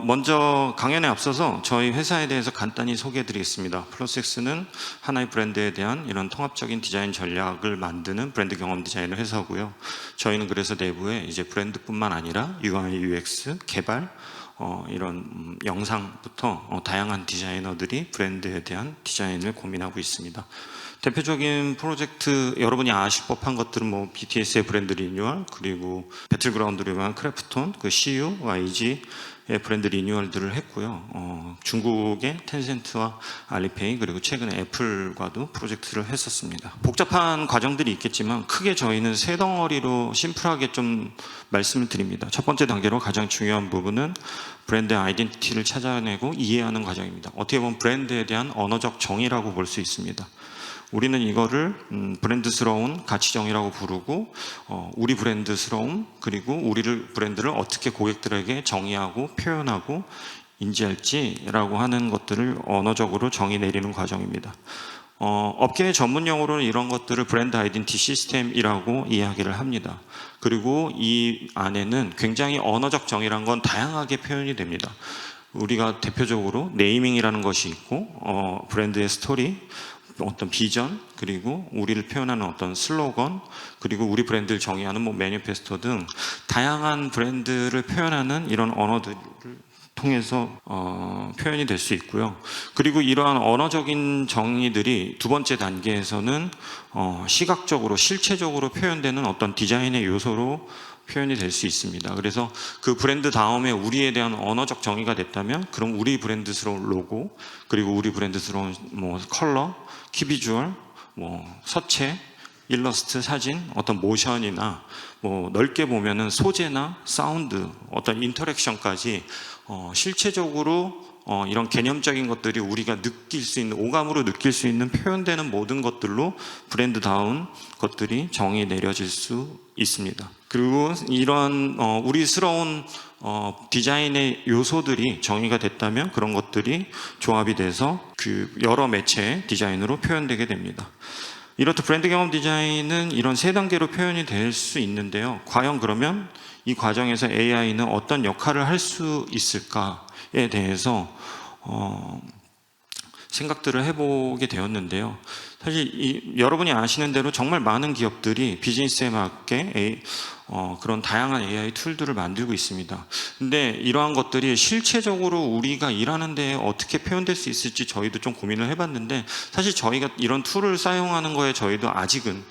먼저 강연에 앞서서 저희 회사에 대해서 간단히 소개해 드리겠습니다. 플러스엑스는 하나의 브랜드에 대한 이런 통합적인 디자인 전략을 만드는 브랜드 경험 디자인 회사고요. 저희는 그래서 내부에 이제 브랜드뿐만 아니라 UI, UX, 개발, 이런 영상부터 다양한 디자이너들이 브랜드에 대한 디자인을 고민하고 있습니다. 대표적인 프로젝트, 여러분이 아실 법한 것들은 뭐 BTS의 브랜드 리뉴얼, 그리고 배틀그라운드를 위한 크래프톤, 그 CU, YG의 브랜드 리뉴얼들을 했고요. 중국의 텐센트와 알리페이, 그리고 최근에 애플과도 프로젝트를 했었습니다. 복잡한 과정들이 있겠지만 크게 저희는 세 덩어리로 심플하게 좀 말씀을 드립니다. 첫 번째 단계로 가장 중요한 부분은 브랜드 아이덴티티를 찾아내고 이해하는 과정입니다. 어떻게 보면 브랜드에 대한 언어적 정의라고 볼 수 있습니다. 우리는 이거를 브랜드스러운 가치정의라고 부르고, 우리 브랜드스러움, 그리고 브랜드를 어떻게 고객들에게 정의하고 표현하고 인지할지라고 하는 것들을 언어적으로 정의 내리는 과정입니다. 업계의 전문 용어로는 이런 것들을 브랜드 아이덴티티 시스템이라고 이야기를 합니다. 그리고 이 안에는 굉장히 언어적 정의란 건 다양하게 표현이 됩니다. 우리가 대표적으로 네이밍이라는 것이 있고, 브랜드의 스토리, 어떤 비전, 그리고 우리를 표현하는 어떤 슬로건, 그리고 우리 브랜드를 정의하는 뭐 매니페스토 등 다양한 브랜드를 표현하는 이런 언어들을 통해서 표현이 될 수 있고요. 그리고 이러한 언어적인 정의들이 두 번째 단계에서는 시각적으로 실체적으로 표현되는 어떤 디자인의 요소로 표현이 될 수 있습니다. 그래서 그 브랜드 다음에 우리에 대한 언어적 정의가 됐다면, 그럼 우리 브랜드스러운 로고, 그리고 우리 브랜드스러운 뭐 컬러, 키비주얼, 뭐 서체, 일러스트, 사진, 어떤 모션이나 뭐 넓게 보면은 소재나 사운드, 어떤 인터랙션까지 실체적으로 이런 개념적인 것들이 우리가 느낄 수 있는, 오감으로 느낄 수 있는 표현되는 모든 것들로 브랜드다운 것들이 정의 내려질 수 있습니다. 그리고 이런 우리스러운 디자인의 요소들이 정의가 됐다면 그런 것들이 조합이 돼서 그 여러 매체의 디자인으로 표현되게 됩니다. 이렇듯 브랜드 경험 디자인은 이런 세 단계로 표현이 될 수 있는데요. 과연 그러면 이 과정에서 AI는 어떤 역할을 할 수 있을까에 대해서 생각들을 해보게 되었는데요. 사실 여러분이 아시는 대로 정말 많은 기업들이 비즈니스에 맞게 그런 다양한 AI 툴들을 만들고 있습니다. 근데 이러한 것들이 실체적으로 우리가 일하는 데 어떻게 표현될 수 있을지 저희도 좀 고민을 해봤는데, 사실 저희가 이런 툴을 사용하는 거에 저희도 아직은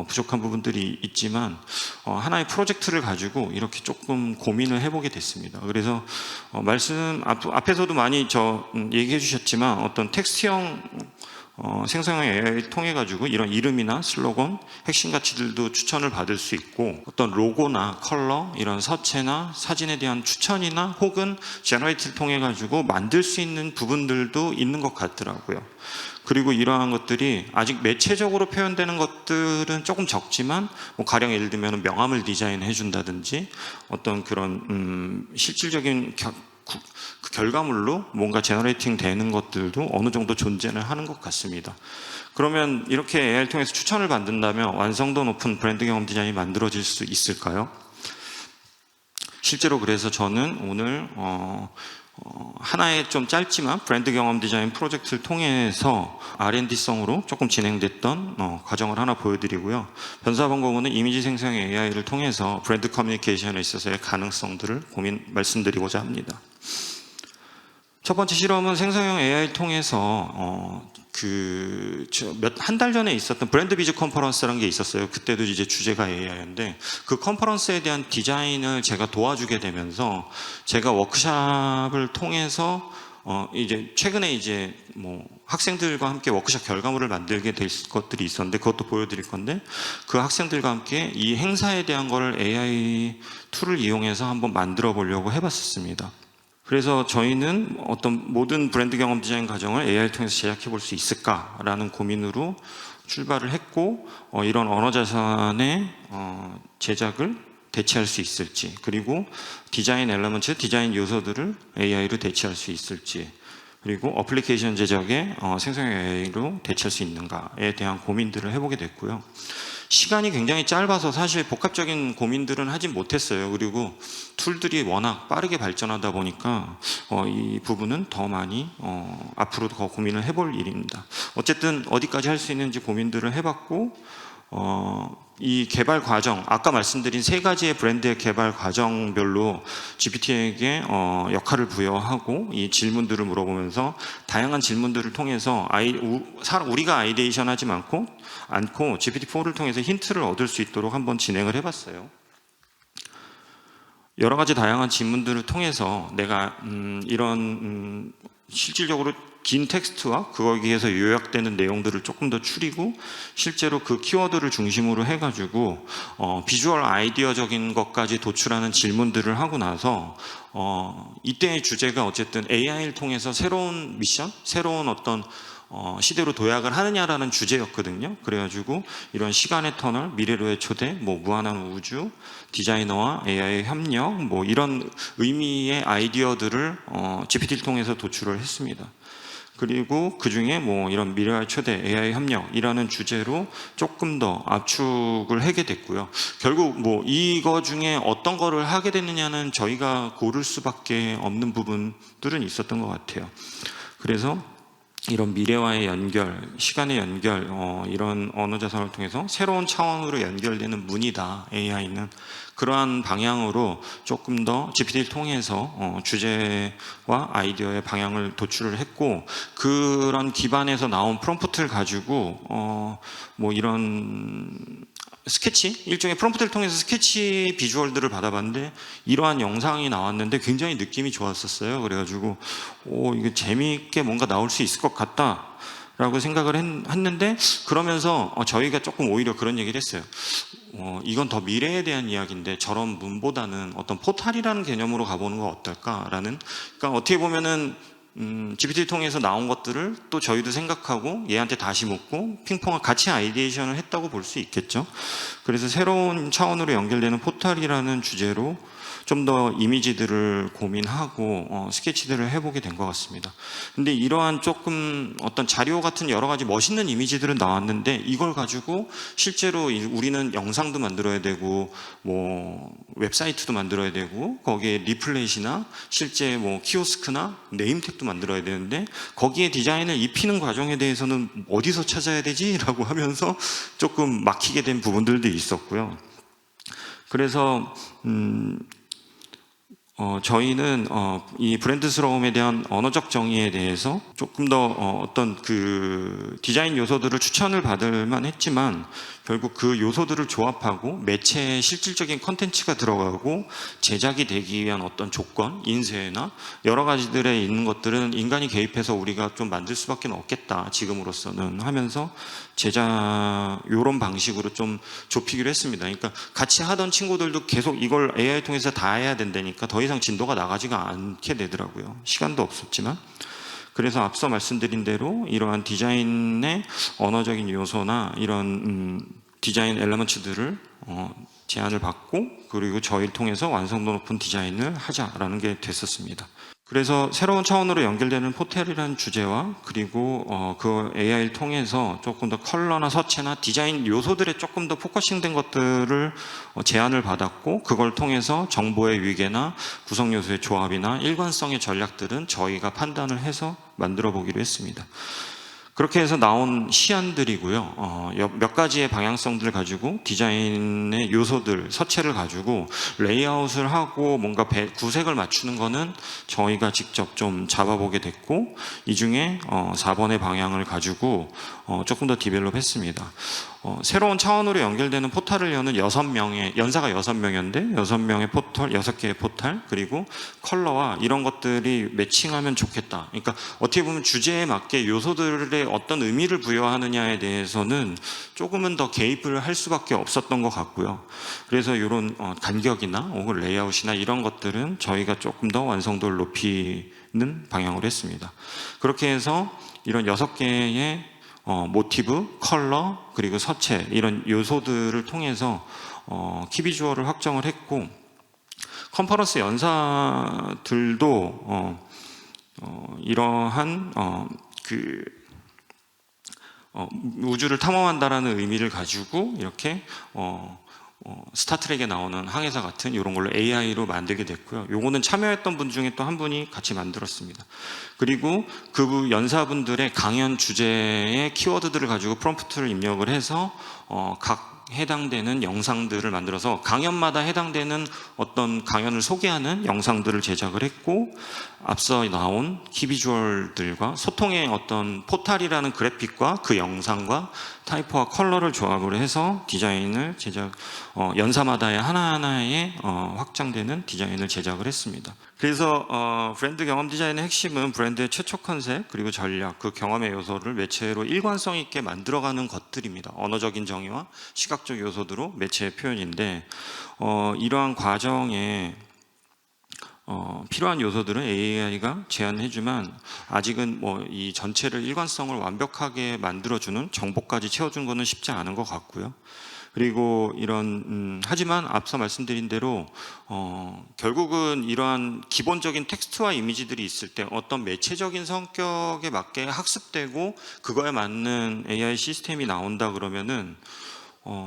부족한 부분들이 있지만 하나의 프로젝트를 가지고 이렇게 조금 고민을 해보게 됐습니다. 그래서 말씀 앞에서도 많이 얘기해 주셨지만 어떤 텍스트형 생성형 AI를 통해 가지고 이런 이름이나 슬로건, 핵심 가치들도 추천을 받을 수 있고, 어떤 로고나 컬러, 이런 서체나 사진에 대한 추천이나 혹은 제너레이트를 통해 가지고 만들 수 있는 부분들도 있는 것 같더라고요. 그리고 이러한 것들이 아직 매체적으로 표현되는 것들은 조금 적지만, 뭐 가령 예를 들면 명함을 디자인해 준다든지 어떤 그런 실질적인 그 결과물로 뭔가 제너레이팅 되는 것들도 어느 정도 존재를 하는 것 같습니다. 그러면 이렇게 AI를 통해서 추천을 받는다면 완성도 높은 브랜드 경험 디자인이 만들어질 수 있을까요? 실제로 그래서 저는 오늘 하나의 좀 짧지만 브랜드 경험 디자인 프로젝트를 통해서 R&D성으로 조금 진행됐던 과정을 하나 보여드리고요. 변사번공은 이미지 생성 AI를 통해서 브랜드 커뮤니케이션에 있어서의 가능성들을 말씀드리고자 합니다. 첫 번째 실험은 생성형 AI를 통해서 한 달 전에 있었던 브랜드 비즈 컨퍼런스라는 게 있었어요. 그때도 이제 주제가 AI인데, 그 컨퍼런스에 대한 디자인을 제가 도와주게 되면서 제가 워크샵을 통해서 이제 최근에 이제 뭐 학생들과 함께 워크샵 결과물을 만들게 될 것들이 있었는데, 그것도 보여드릴 건데, 그 학생들과 함께 이 행사에 대한 거를 AI 툴을 이용해서 한번 만들어 보려고 해봤었습니다. 그래서 저희는 어떤 모든 브랜드 경험 디자인 과정을 AI를 통해서 제작해 볼 수 있을까라는 고민으로 출발을 했고, 이런 언어 자산의 제작을 대체할 수 있을지, 그리고 디자인 엘리먼트, 디자인 요소들을 AI로 대체할 수 있을지, 그리고 어플리케이션 제작에 생성형 AI로 대체할 수 있는가에 대한 고민들을 해보게 됐고요. 시간이 굉장히 짧아서 사실 복합적인 고민들은 하진 못했어요. 그리고 툴들이 워낙 빠르게 발전하다 보니까 이 부분은 더 많이 앞으로도 더 고민을 해볼 일입니다. 어쨌든 어디까지 할 수 있는지 고민들을 해봤고, 이 개발 과정, 아까 말씀드린 세 가지의 브랜드의 개발 과정별로 GPT에게 역할을 부여하고 이 질문들을 물어보면서 다양한 질문들을 통해서 우리가 아이데이션 하지 않고 GPT-4를 통해서 힌트를 얻을 수 있도록 한번 진행을 해봤어요. 여러 가지 다양한 질문들을 통해서 내가 실질적으로 긴 텍스트와 거기에서 요약되는 내용들을 조금 더 추리고 실제로 그 키워드를 중심으로 해가지고 비주얼 아이디어적인 것까지 도출하는 질문들을 하고 나서 이때의 주제가 어쨌든 AI를 통해서 새로운 미션, 새로운 어떤 시대로 도약을 하느냐라는 주제였거든요. 그래가지고 이런 시간의 터널, 미래로의 초대, 무한한 우주, 디자이너와 AI의 협력, 이런 의미의 아이디어들을 GPT를 통해서 도출을 했습니다. 그리고 그 중에 이런 미래와의 초대, AI 협력이라는 주제로 조금 더 압축을 하게 됐고요. 결국 이거 중에 어떤 거를 하게 됐느냐는 저희가 고를 수밖에 없는 부분들은 있었던 것 같아요. 그래서 이런 미래와의 연결, 시간의 연결, 이런 언어 자산을 통해서 새로운 차원으로 연결되는 문이다, AI는. 그러한 방향으로 조금 더 GPT를 통해서 주제와 아이디어의 방향을 도출을 했고, 그런 기반에서 나온 프롬프트를 가지고 이런 스케치, 일종의 프롬프트를 통해서 스케치 비주얼들을 받아봤는데 이러한 영상이 나왔는데 굉장히 느낌이 좋았었어요. 그래가지고 이게 재미있게 뭔가 나올 수 있을 것 같다 라고 생각을 했는데, 그러면서 저희가 조금 오히려 그런 얘기를 했어요. 이건 더 미래에 대한 이야기인데 저런 문보다는 어떤 포탈이라는 개념으로 가보는 거 어떨까라는, 그러니까 어떻게 보면은 GPT를 통해서 나온 것들을 또 저희도 생각하고 얘한테 다시 묻고 핑퐁을 같이 아이디에이션을 했다고 볼 수 있겠죠. 그래서 새로운 차원으로 연결되는 포탈이라는 주제로 좀 더 이미지들을 고민하고 스케치들을 해보게 된 것 같습니다. 근데 이러한 조금 어떤 자료 같은 여러 가지 멋있는 이미지들은 나왔는데 이걸 가지고 실제로 우리는 영상도 만들어야 되고 웹사이트도 만들어야 되고 거기에 리플렛이나 실제 키오스크나 네임택도 만들어야 되는데 거기에 디자인을 입히는 과정에 대해서는 어디서 찾아야 되지? 라고 하면서 조금 막히게 된 부분들도 있었고요. 그래서 저희는 이 브랜드스러움에 대한 언어적 정의에 대해서 조금 더 어떤 그 디자인 요소들을 추천을 받을 만했지만 결국 그 요소들을 조합하고 매체에 실질적인 컨텐츠가 들어가고 제작이 되기 위한 어떤 조건, 인쇄나 여러 가지들에 있는 것들은 인간이 개입해서 우리가 좀 만들 수밖에 없겠다 지금으로서는 하면서 제작 요런 방식으로 좀 좁히기로 했습니다. 그러니까 같이 하던 친구들도 계속 이걸 AI 통해서 다 해야 된다니까 더 이상 진도가 나가지가 않게 되더라고요. 시간도 없었지만. 그래서 앞서 말씀드린 대로 이러한 디자인의 언어적인 요소나 이런 디자인 엘리먼트들을 제안을 받고 그리고 저희를 통해서 완성도 높은 디자인을 하자라는 게 됐었습니다. 그래서 새로운 차원으로 연결되는 포텔이라는 주제와 그리고 그 AI를 통해서 조금 더 컬러나 서체나 디자인 요소들에 조금 더 포커싱된 것들을 제안을 받았고 그걸 통해서 정보의 위계나 구성 요소의 조합이나 일관성의 전략들은 저희가 판단을 해서 만들어 보기로 했습니다. 그렇게 해서 나온 시안들이고요. 몇 가지의 방향성들을 가지고 디자인의 요소들, 서체를 가지고 레이아웃을 하고 뭔가 구색을 맞추는 거는 저희가 직접 좀 잡아보게 됐고 이 중에 4번의 방향을 가지고 조금 더 디벨롭 했습니다. 새로운 차원으로 연결되는 포탈을 여는 6명의, 연사가 6명이었는데 6명의 포털, 6개의 포탈, 그리고 컬러와 이런 것들이 매칭하면 좋겠다. 그러니까 어떻게 보면 주제에 맞게 요소들의 어떤 의미를 부여하느냐에 대해서는 조금은 더 개입을 할 수밖에 없었던 것 같고요. 그래서 이런 간격이나 혹은 레이아웃이나 이런 것들은 저희가 조금 더 완성도를 높이는 방향으로 했습니다. 그렇게 해서 이런 6개의 모티브, 컬러, 그리고 서체 이런 요소들을 통해서 키비주얼을 확정을 했고 컨퍼런스 연사들도 이러한 우주를 탐험한다라는 의미를 가지고 이렇게 스타트rek에 나오는 항해사 같은 이런 걸로 AI로 만들게 됐고요. 요거는 참여했던 분 중에 또 한 분이 같이 만들었습니다. 그리고 그 연사분들의 강연 주제의 키워드들을 가지고 프롬프트를 입력을 해서 각 해당되는 영상들을 만들어서 강연마다 해당되는 어떤 강연을 소개하는 영상들을 제작을 했고, 앞서 나온 키비주얼들과 소통의 어떤 포탈이라는 그래픽과 그 영상과 타이포와 컬러를 조합을 해서 디자인을 연사마다의 하나하나의 확장되는 디자인을 제작을 했습니다. 그래서 브랜드 경험 디자인의 핵심은 브랜드의 최초 컨셉 그리고 전략, 그 경험의 요소를 매체로 일관성 있게 만들어가는 것들입니다. 언어적인 정의와 시각적 요소들로 매체의 표현인데, 이러한 과정에 필요한 요소들은 AI가 제안해주면 아직은 이 전체를 일관성을 완벽하게 만들어주는 정보까지 채워준 것은 쉽지 않은 것 같고요. 그리고 하지만 앞서 말씀드린 대로 결국은 이러한 기본적인 텍스트와 이미지들이 있을 때 어떤 매체적인 성격에 맞게 학습되고 그거에 맞는 AI 시스템이 나온다 그러면은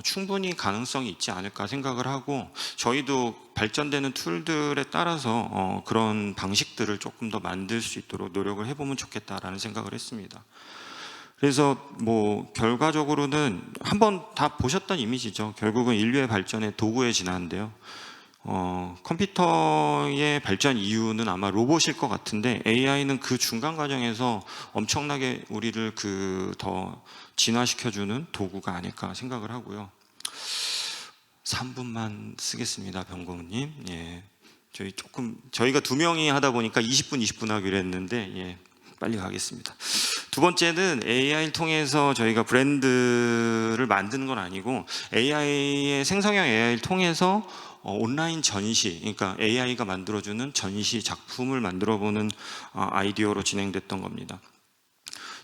충분히 가능성이 있지 않을까 생각을 하고, 저희도 발전되는 툴들에 따라서 그런 방식들을 조금 더 만들 수 있도록 노력을 해보면 좋겠다라는 생각을 했습니다. 그래서 결과적으로는 한번 다 보셨던 이미지죠. 결국은 인류의 발전의 도구에 지나는데요. 컴퓨터의 발전 이유는 아마 로봇일 것 같은데, AI는 그 중간 과정에서 엄청나게 우리를 더 진화시켜주는 도구가 아닐까 생각을 하고요. 3분만 쓰겠습니다, 병공님. 예. 저희가 2명이 하다 보니까 20분 하기로 했는데, 예. 빨리 가겠습니다. 두 번째는 AI를 통해서 저희가 브랜드를 만드는 건 아니고, AI의 생성형 AI를 통해서 온라인 전시, 그러니까 AI가 만들어주는 전시 작품을 만들어보는 아이디어로 진행됐던 겁니다.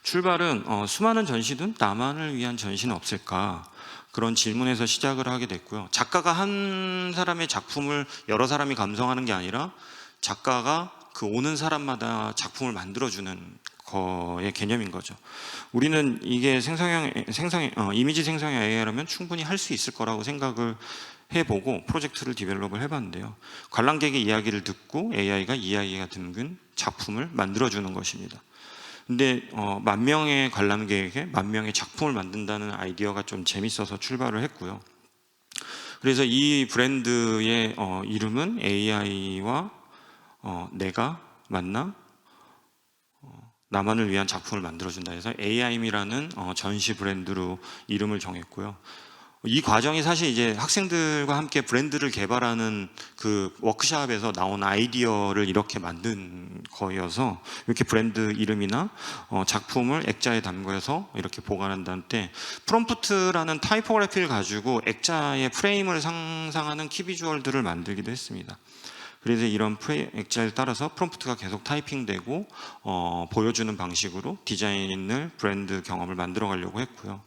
출발은 수많은 전시든 나만을 위한 전시는 없을까, 그런 질문에서 시작을 하게 됐고요. 작가가 한 사람의 작품을 여러 사람이 감상하는 게 아니라 작가가 그 오는 사람마다 작품을 만들어주는 거의 개념인 거죠. 우리는 이게 이미지 생성형 AI라면 충분히 할 수 있을 거라고 생각을 해보고 프로젝트를 디벨롭을 해봤는데요. 관람객의 이야기를 듣고 AI가 이야기가 드는 작품을 만들어주는 것입니다. 근데 10,000명의 관람객에게 10,000명의 작품을 만든다는 아이디어가 좀 재밌어서 출발을 했고요. 그래서 이 브랜드의 이름은 AI와 내가 만나 나만을 위한 작품을 만들어준다 해서 AIM이라는 전시 브랜드로 이름을 정했고요. 이 과정이 사실 이제 학생들과 함께 브랜드를 개발하는 그 워크숍에서 나온 아이디어를 이렇게 만든 거여서, 이렇게 브랜드 이름이나 작품을 액자에 담궈서 이렇게 보관한다는 때, 프롬프트라는 타이포그래피를 가지고 액자의 프레임을 상상하는 키비주얼들을 만들기도 했습니다. 그래서 이런 액자에 따라서 프롬프트가 계속 타이핑되고 보여주는 방식으로 디자인을 브랜드 경험을 만들어 가려고 했고요.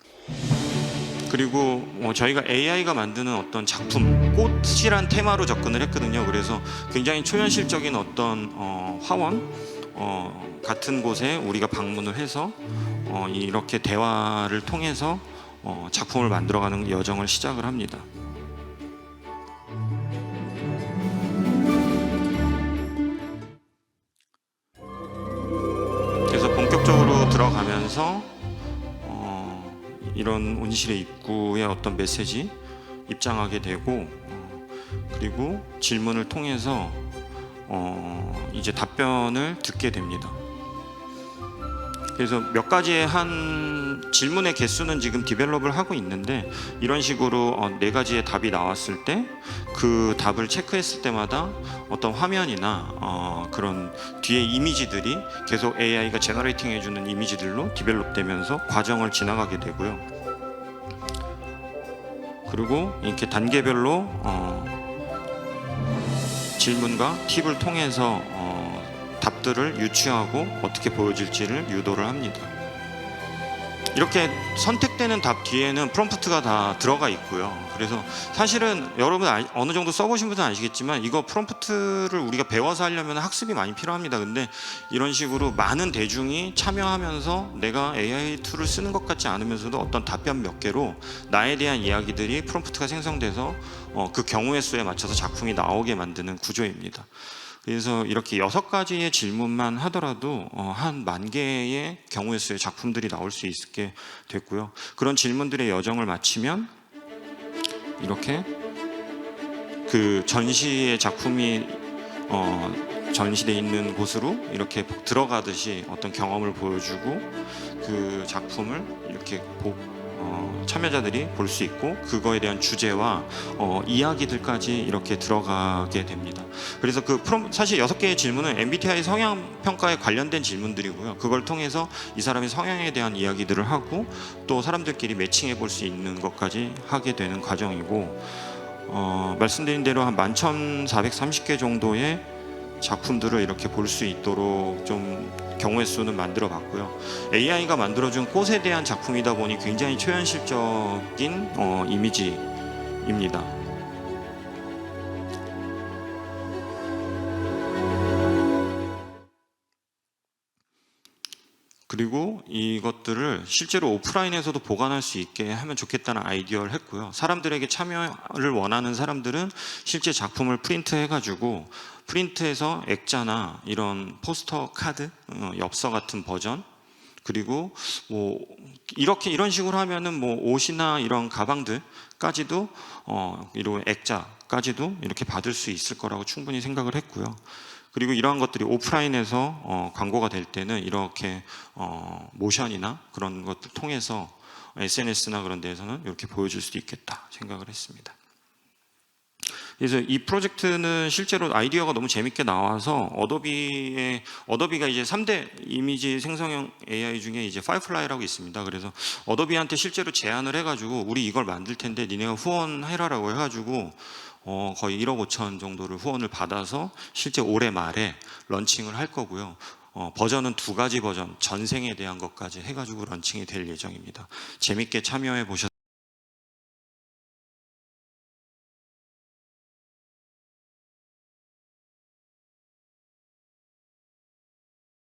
그리고 저희가 AI가 만드는 어떤 작품, 꽃이란 테마로 접근을 했거든요. 그래서 굉장히 초현실적인 어떤 화원 같은 곳에 우리가 방문을 해서 이렇게 대화를 통해서 작품을 만들어가는 여정을 시작을 합니다. 그래서 본격적으로 들어가면서 이런 온실의 입구에 어떤 메시지 입장하게 되고, 그리고 질문을 통해서 이제 답변을 듣게 됩니다. 그래서 몇 가지의 질문의 개수는 지금 디벨롭을 하고 있는데, 이런 식으로 4가지의 답이 나왔을 때 그 답을 체크했을 때마다 어떤 화면이나 그런 뒤에 이미지들이 계속 AI가 제너레이팅 해주는 이미지들로 디벨롭 되면서 과정을 지나가게 되고요. 그리고 이렇게 단계별로 질문과 팁을 통해서 답들을 유추하고 어떻게 보여질지를 유도를 합니다. 이렇게 선택되는 답 뒤에는 프롬프트가 다 들어가 있고요. 그래서 사실은 여러분 어느 정도 써보신 분은 아시겠지만 이거 프롬프트를 우리가 배워서 하려면 학습이 많이 필요합니다. 근데 이런 식으로 많은 대중이 참여하면서 내가 AI 툴을 쓰는 것 같지 않으면서도 어떤 답변 몇 개로 나에 대한 이야기들이 프롬프트가 생성돼서 그 경우의 수에 맞춰서 작품이 나오게 만드는 구조입니다. 그래서 이렇게 6가지의 질문만 하더라도 한 10,000개의 경우의 수의 작품들이 나올 수 있게 됐고요. 그런 질문들의 여정을 마치면 이렇게 그 전시의 작품이 전시되어 있는 곳으로 이렇게 들어가듯이 어떤 경험을 보여주고 그 작품을 이렇게 참여자들이 볼 수 있고 그거에 대한 주제와 이야기들까지 이렇게 들어가게 됩니다. 그래서 사실 6개의 질문은 MBTI 성향 평가에 관련된 질문들이고요. 그걸 통해서 이 사람의 성향에 대한 이야기들을 하고 또 사람들끼리 매칭해 볼 수 있는 것까지 하게 되는 과정이고 말씀드린 대로 한 11,430개 정도의 작품들을 이렇게 볼 수 있도록 좀 경우의 수는 만들어 봤고요. AI가 만들어준 꽃에 대한 작품이다 보니 굉장히 초현실적인 이미지입니다. 그리고 이것들을 실제로 오프라인에서도 보관할 수 있게 하면 좋겠다는 아이디어를 했고요. 사람들에게 참여를 원하는 사람들은 실제 작품을 프린트해가지고 프린트해서 액자나 이런 포스터 카드, 엽서 같은 버전, 그리고 이런 식으로 하면은 옷이나 이런 가방들까지도 이런 액자까지도 이렇게 받을 수 있을 거라고 충분히 생각을 했고요. 그리고 이러한 것들이 오프라인에서 광고가 될 때는 이렇게 모션이나 그런 것들 통해서 SNS나 그런 데에서는 이렇게 보여줄 수도 있겠다 생각을 했습니다. 그래서 이 프로젝트는 실제로 아이디어가 너무 재밌게 나와서 어도비가 이제 3대 이미지 생성형 AI 중에 이제 파이어플라이라고 있습니다. 그래서 어도비한테 실제로 제안을 해가지고 우리 이걸 만들 텐데 니네가 후원해라라고 해가지고 거의 1억 5천 정도를 후원을 받아서 실제 올해 말에 런칭을 할 거고요. 버전은 2가지 버전, 전생에 대한 것까지 해가지고 런칭이 될 예정입니다. 재밌게 참여해 보셨